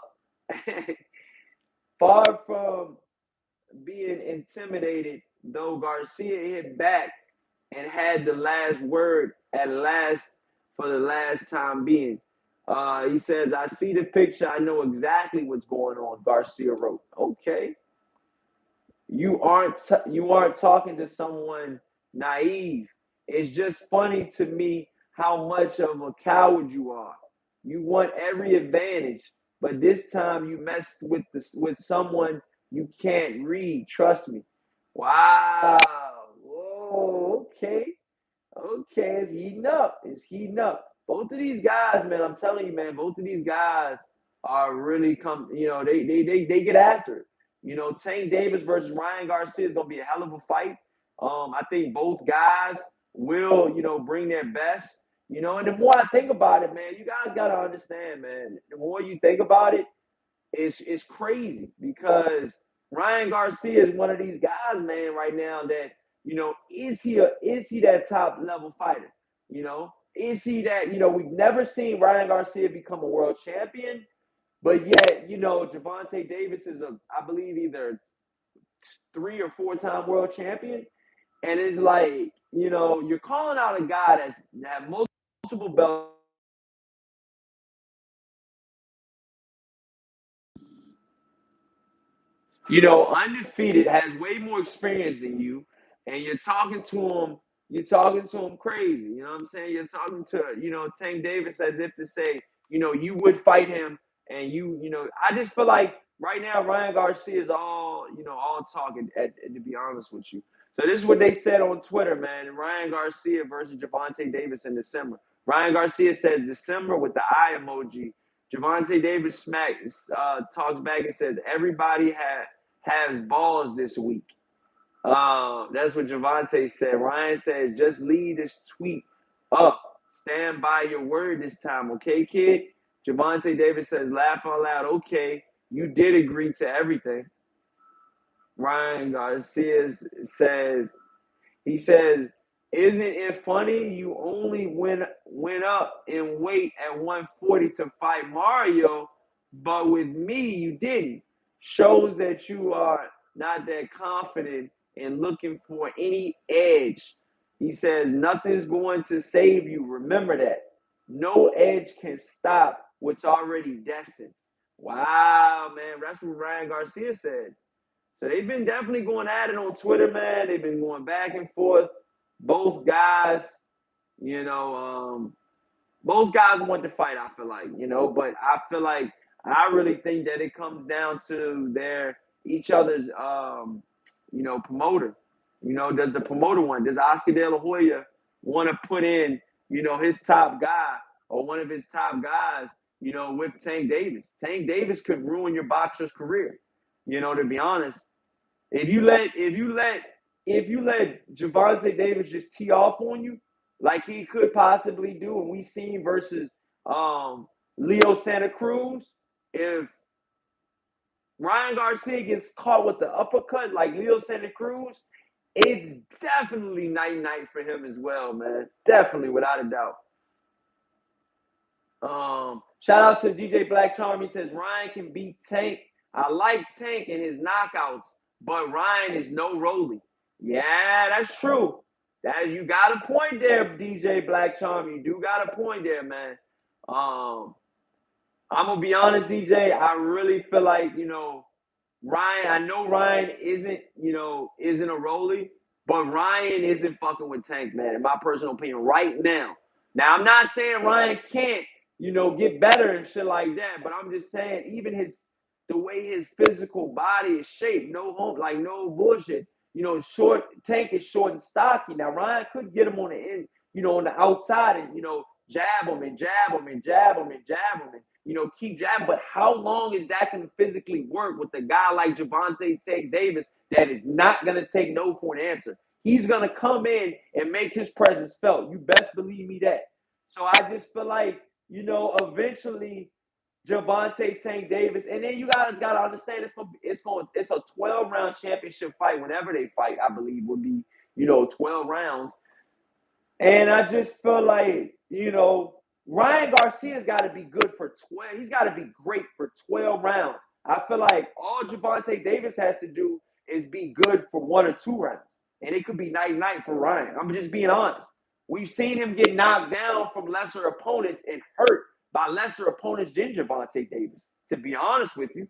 Far from being intimidated, though, Garcia hit back and had the last word at last for the last time being. He says, I see the picture. I know exactly what's going on, Garcia wrote. Okay. You aren't talking to someone naive. It's just funny to me how much of a coward you are. You want every advantage, but this time you messed with someone you can't read. Trust me. Wow. Whoa. Okay. Okay. It's heating up. It's heating up. Both of these guys, man, I'm telling you, man, both of these guys are really they get after it. You know, Tank Davis versus Ryan Garcia is going to be a hell of a fight. I think both guys will, bring their best. And the more I think about it, man, you guys got to understand, man, the more you think about it, it's crazy, because Ryan Garcia is one of these guys, man, right now that, is he that top level fighter? Is he that, we've never seen Ryan Garcia become a world champion. But yet, Gervonta Davis is I believe, either 3 or 4-time world champion. And it's like, you're calling out a guy that had multiple belts. Undefeated, has way more experience than you, and you're talking to him crazy. You know what I'm saying? You're talking to, Tank Davis as if to say, you would fight him, and I just feel like right now Ryan Garcia is all talking, to be honest with you. So this is what they said on Twitter, man. Ryan Garcia versus Gervonta Davis in December. Ryan Garcia says December with the eye emoji. Gervonta Davis talks back and says everybody has balls this week. That's what Gervonta said. Ryan says just leave this tweet up. Stand by your word this time, okay, kid? Gervonta Davis says laugh out loud. Okay, you did agree to everything. Ryan Garcia says he says, "Isn't it funny you only went up in weight at 140 to fight Mario, but with me you didn't? Shows that you are not that confident in looking for any edge." He says, "Nothing's going to save you. Remember that. No edge can stop what's already destined." Wow, man, that's what Ryan Garcia said. So they've been definitely going at it on Twitter, man. They've been going back and forth. Both guys, you know, both guys want to fight, I feel like, but I feel like I really think that it comes down to their each other's promoter. Does the promoter want? Does Oscar De La Hoya want to put in, his top guy or one of his top guys, with Tank Davis? Tank Davis could ruin your boxer's career, to be honest. If you let Gervonta Davis just tee off on you, like he could possibly do, and we seen versus Leo Santa Cruz, if Ryan Garcia gets caught with the uppercut like Leo Santa Cruz, it's definitely night for him as well, man. Definitely, without a doubt. Shout out to DJ Black Charm. He says Ryan can beat Tank. I like Tank and his knockouts, but Ryan is no Rolly. Yeah, that's true. That you got a point there, DJ Black Charm. You do got a point there, man. I'm gonna be honest, DJ. I really feel like Ryan. I know Ryan isn't a Rolly, but Ryan isn't fucking with Tank, man. In my personal opinion, right now. Now I'm not saying Ryan can't get better and shit like that, but I'm just saying even the way his physical body is shaped, no bullshit. Short Tank is short and stocky. Now Ryan could get him on the end, on the outside and jab him and jab him and jab him and jab him and keep jabbing. But how long is that going to physically work with a guy like Gervonta Tank Davis that is not going to take no for an answer? He's going to come in and make his presence felt. You best believe me that. So I just feel like eventually Gervonta Tank Davis, and then you guys got to understand it's a 12-round championship fight. Whenever they fight, I believe would be 12 rounds, and I just feel like Ryan Garcia's got to be good for 12. He's got to be great for 12 rounds. I feel like all Gervonta Davis has to do is be good for 1 or 2 rounds, and it could be night for Ryan. I'm just being honest. We've seen him get knocked down from lesser opponents and hurt by lesser opponents than Gervonta Davis, to be honest with you.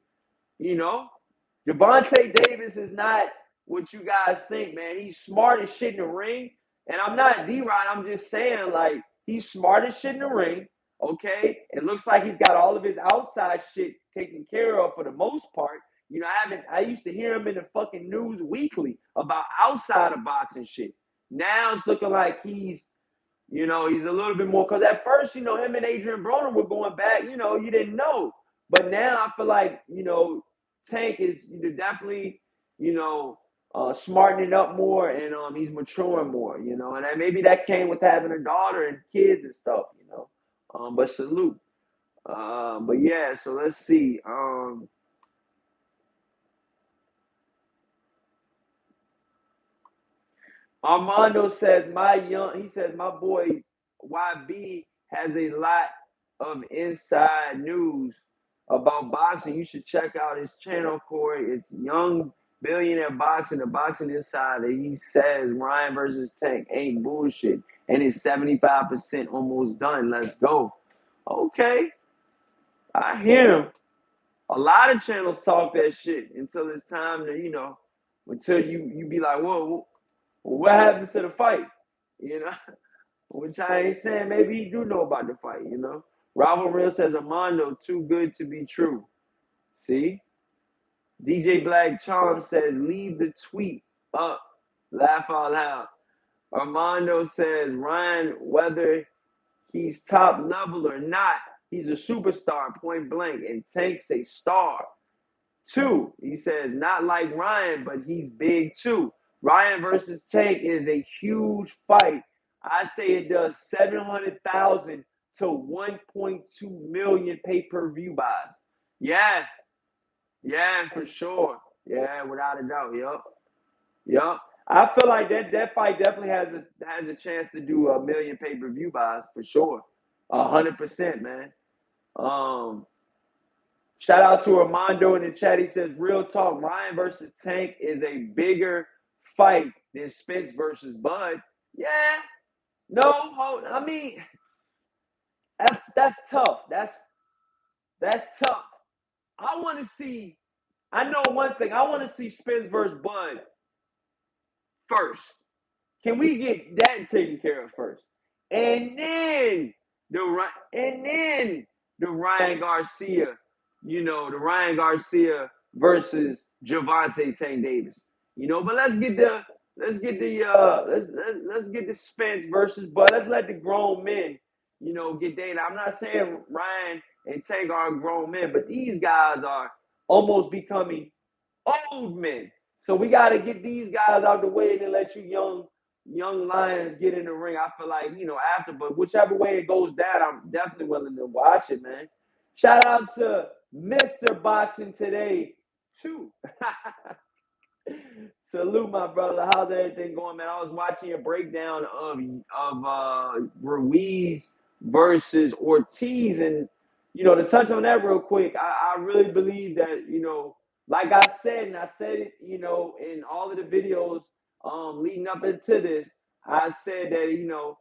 Gervonta Davis is not what you guys think, man. He's smart as shit in the ring. And I'm not D-Rod. I'm just saying, like, he's smart as shit in the ring, okay? It looks like he's got all of his outside shit taken care of for the most part. I used to hear him in the fucking news weekly about outside of boxing shit. Now it's looking like he's a little bit more, because at first, him and Adrian Broner were going back, you didn't know. But now I feel like, Tank is definitely, smartening up more, and he's maturing more, and maybe that came with having a daughter and kids and stuff, but salute. But yeah, so let's see. Armando says my boy YB has a lot of inside news about boxing. You should check out his channel, Corey. It's Young Billionaire Boxing, the Boxing Insider. He says Ryan versus Tank ain't bullshit, and it's 75% almost done. Let's go. Okay, I hear him. A lot of channels talk that shit until it's time to, until you be like, whoa, what happened to the fight? Which I ain't saying maybe he do know about the fight, Robert Real says Armando, too good to be true. See? DJ Black Charm says, leave the tweet up. Laugh out loud. Armando says, Ryan, whether he's top level or not. He's a superstar, point blank. And Tank's a star. 2, he says, not like Ryan, but he's big too. Ryan versus Tank is a huge fight. I say it does 700,000 to 1.2 million pay-per-view buys. Yeah, yeah, for sure. Yeah, without a doubt. Yup. Yup. I feel like that fight definitely has a chance to do a million pay-per-view buys for sure. 100%, man. Um, Shout out to Armando in the chat. He says, real talk, Ryan versus Tank is a bigger fight than Spence versus Bud. Yeah. No, I mean, that's tough. That's tough. I want to see, I know one thing. I want to see Spence versus Bud first. Can we get that taken care of first? And then the Ryan Garcia, the Ryan Garcia versus Gervonta Tank Davis. But let's get the Spence versus Bud. Let's let the grown men, get data. I'm not saying Ryan and Tank are grown men, but these guys are almost becoming old men. So we got to get these guys out the way and then let you young lions get in the ring. I feel like, after, but whichever way it goes down, I'm definitely willing to watch it, man. Shout out to Mr. Boxing Today, too. Salute, my brother. How's everything going, man? I was watching a breakdown of Ruiz versus Ortiz, and to touch on that real quick, I really believe that like I said, and I said it, in all of the videos leading up into this, I said that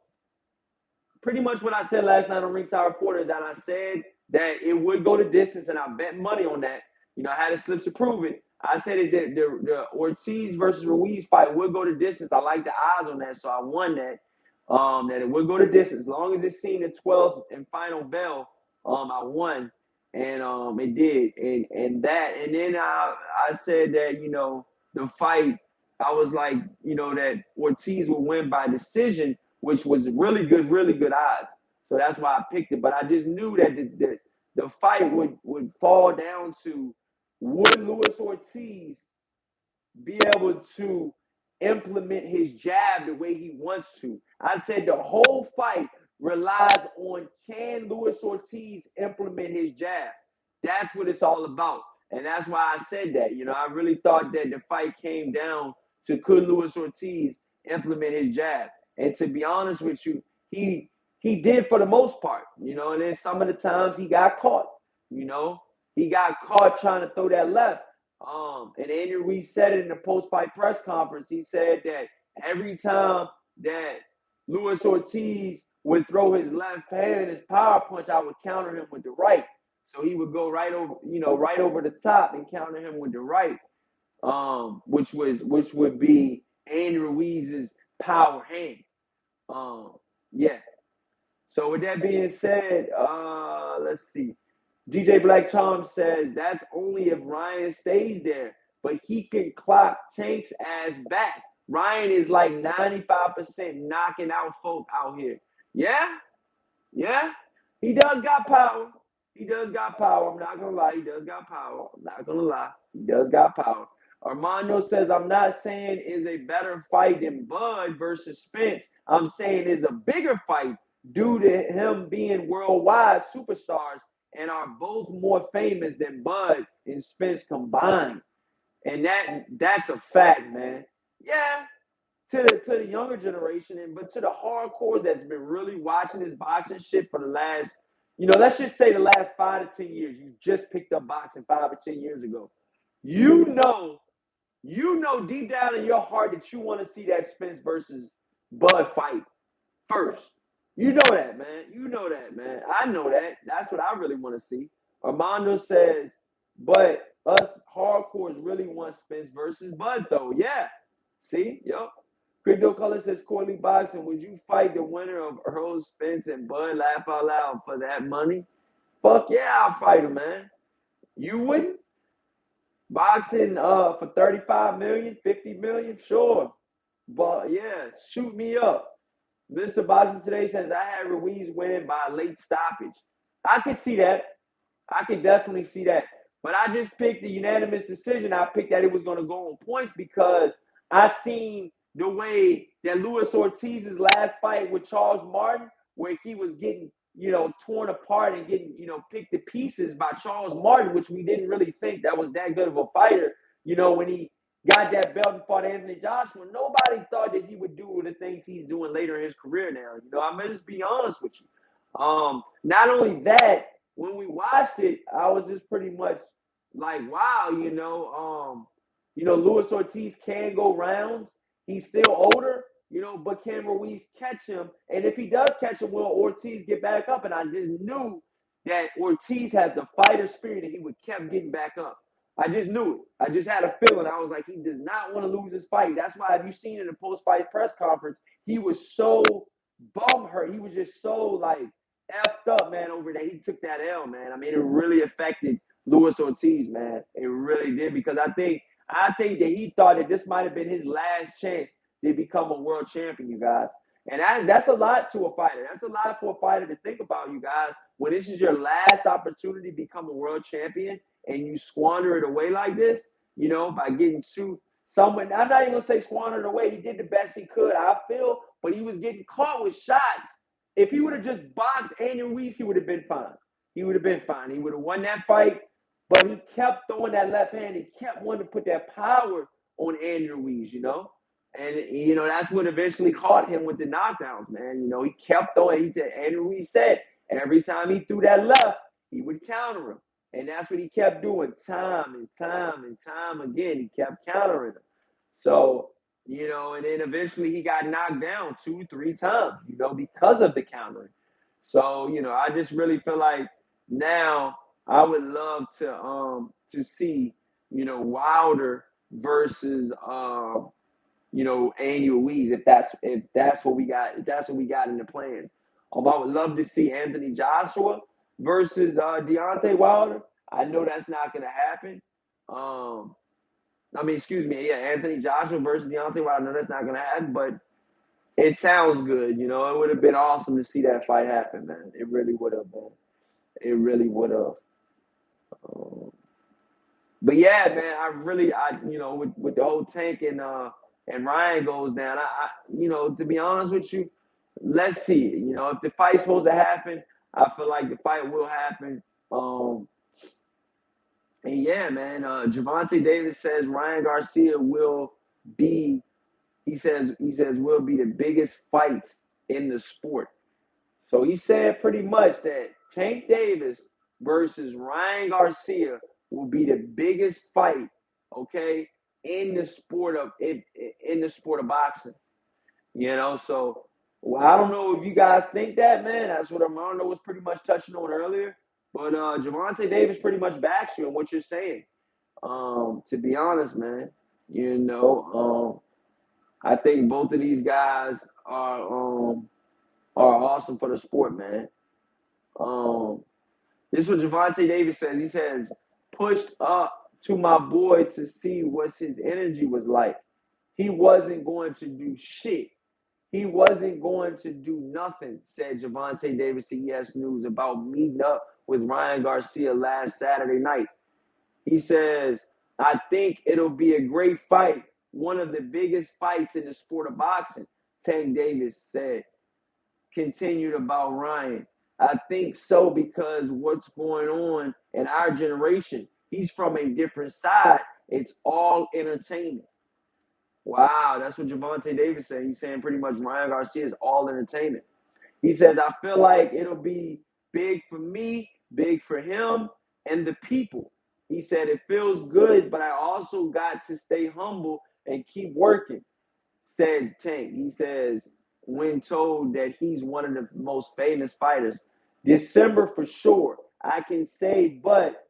pretty much what I said last night on Ringside Reporter is that I said that it would go the distance, and I bet money on that. I had a slip to prove it. I said that the Ortiz versus Ruiz fight would go the distance. I like the odds on that, so I won that. That it would go the distance. As long as it's seen the 12th and final bell, I won. And it did. And then I said that, the fight, I was like, that Ortiz would win by decision, which was really good odds. So that's why I picked it. But I just knew that the fight would fall down to, would Luis Ortiz be able to implement his jab the way he wants to? I said the whole fight relies on, can Luis Ortiz implement his jab? That's what it's all about. And that's why I said that. I really thought that the fight came down to, could Luis Ortiz implement his jab? And to be honest with you, he did for the most part, and then some of the times he got caught, he got caught trying to throw that left. And Andy Ruiz said it in the post-fight press conference. He said that every time that Luis Ortiz would throw his left hand, his power punch, I would counter him with the right. So he would go right over the top and counter him with the right, which would be Andy Ruiz's power hand. Yeah. So with that being said, let's see. DJ Black Charm says that's only if Ryan stays there, but he can clock Tank's ass back. Ryan is like 95% knocking out folk out here. Yeah, yeah. He does got power. He does got power. I'm not gonna lie. He does got power. I'm not gonna lie. He does got power. Armando says, I'm not saying is a better fight than Bud versus Spence. I'm saying is a bigger fight due to him being worldwide superstars and are both more famous than Bud and Spence combined. And that's a fact, man. Yeah, to the younger generation, but to the hardcore that's been really watching this boxing shit for the last, let's just say the last 5 to 10 years. You just picked up boxing 5 or 10 years ago. You know deep down in your heart that you want to see that Spence versus Bud fight first. You know that, man. You know that, man. I know that. That's what I really want to see. Armando says, but us hardcores really want Spence versus Bud, though. Yeah. See? Yup. Crypto Color says, Corley Boxing, would you fight the winner of Earl Spence and Bud Laugh Out Loud for that money? Fuck yeah, I'll fight him, man. You wouldn't? Boxing for 35 million, 50 million, sure. But yeah, shoot me up. Mr. Boxing Today says I had Ruiz winning by a late stoppage. I can see that. I could definitely see that. But I just picked the unanimous decision. I picked that it was going to go on points because I seen the way that Luis Ortiz's last fight with Charles Martin, where he was getting, torn apart and getting, picked to pieces by Charles Martin, which we didn't really think that was that good of a fighter. When he got that belt and fought Anthony Joshua, nobody thought that he would do the things he's doing later in his career now. I'm going to just be honest with you. Not only that, when we watched it, I was just pretty much like, wow, Luis Ortiz can go rounds. He's still older, but can Ruiz catch him? And if he does catch him, will Ortiz get back up? And I just knew that Ortiz has the fighter spirit and he would kept getting back up. I just knew it. I just had a feeling. I was like, he does not want to lose this fight. That's why, have you seen in the post-fight press conference, he was so bum hurt. He was just so like effed up, man, over that. He took that L, man. I mean, it really affected Luis Ortiz, man. It really did, because I think that he thought that this might have been his last chance to become a world champion, you guys. And that's a lot to a fighter. That's a lot for a fighter to think about, you guys. When this is your last opportunity to become a world champion and you squander it away like this, by getting someone. I'm not even going to say squander it away. He did the best he could, I feel, but he was getting caught with shots. If he would have just boxed Andy Ruiz, he would have been fine. He would have been fine. He would have won that fight, but he kept throwing that left hand. He kept wanting to put that power on Andy Ruiz, And, that's what eventually caught him with the knockdowns, man. He kept throwing. He said, Andy Ruiz said, every time he threw that left, he would counter him. And that's what he kept doing time and time and time again. He kept countering him. So, and then eventually he got knocked down 2-3 times, because of the countering. So, I just really feel like now I would love to see, Wilder versus Andy Ruiz, if that's what we got, in the plans. I would love to see Anthony Joshua versus Deontay Wilder. I know that's not going to happen. Anthony Joshua versus Deontay Wilder. I know that's not going to happen, but it sounds good. It would have been awesome to see that fight happen, man. It really would have, man. It really would have. But yeah, man, with the whole Tank and Ryan goes down, to be honest with you, let's see it. If the fight's supposed to happen, I feel like the fight will happen. And yeah, man, Gervonta Davis says Ryan Garcia will be. He says will be the biggest fights in the sport. So he said pretty much that Tank Davis versus Ryan Garcia will be the biggest fight, okay, in the sport of boxing. So I don't know if you guys think that, man. That's what Armando was pretty much touching on earlier. But Gervonta Davis pretty much backs you in what you're saying. To be honest, man, I think both of these guys are awesome for the sport, man. This is what Gervonta Davis says. He says, pushed up to my boy to see what his energy was like. He wasn't going to do shit. He wasn't going to do nothing, said Gervonta Davis to ES News about meeting up with Ryan Garcia last Saturday night. He says, I think it'll be a great fight, one of the biggest fights in the sport of boxing, Tank Davis said. Continued about Ryan. I think so, because what's going on in our generation, he's from a different side. It's all entertainment. Wow, that's what Gervonta Davis said. He's saying pretty much Ryan Garcia is all entertainment. He says, I feel like it'll be big for me, big for him, and the people. He said, it feels good, but I also got to stay humble and keep working, said Tank. He says, when told that he's one of the most famous fighters, December for sure. I can say, but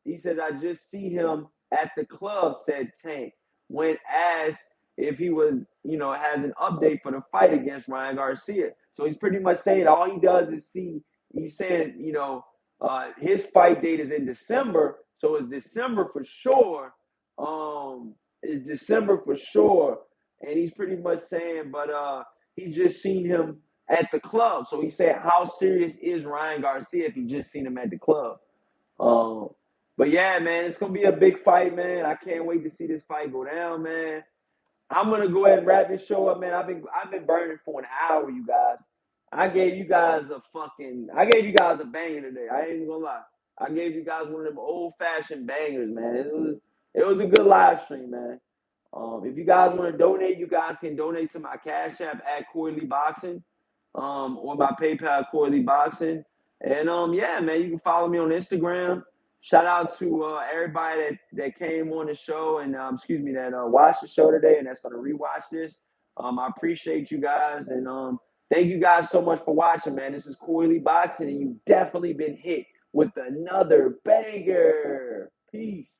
he said, I just see him at the club, said Tank, when asked if he was, has an update for the fight against Ryan Garcia. So he's pretty much saying all he does is he's saying, his fight date is in December. So it's December for sure. It's December for sure. And he's pretty much saying, but he just seen him at the club. So he said, how serious is Ryan Garcia if he just seen him at the club? Um, but yeah, man, it's gonna be a big fight, man. I can't wait to see this fight go down, man. I'm gonna go ahead and wrap this show up, man. I've been burning for an hour, you guys. I gave you guys a banger today. I ain't even gonna lie. I gave you guys one of them old fashioned bangers, man. It was a good live stream, man. If you guys want to donate, you guys can donate to my Cash App at Corley Boxing, or my PayPal Corley Boxing. And yeah, man, you can follow me on Instagram. Shout out to everybody that came on the show and excuse me that watched the show today and that's gonna rewatch this. I appreciate you guys and thank you guys so much for watching, man. This is Corley Boxing and you've definitely been hit with another banger. Peace.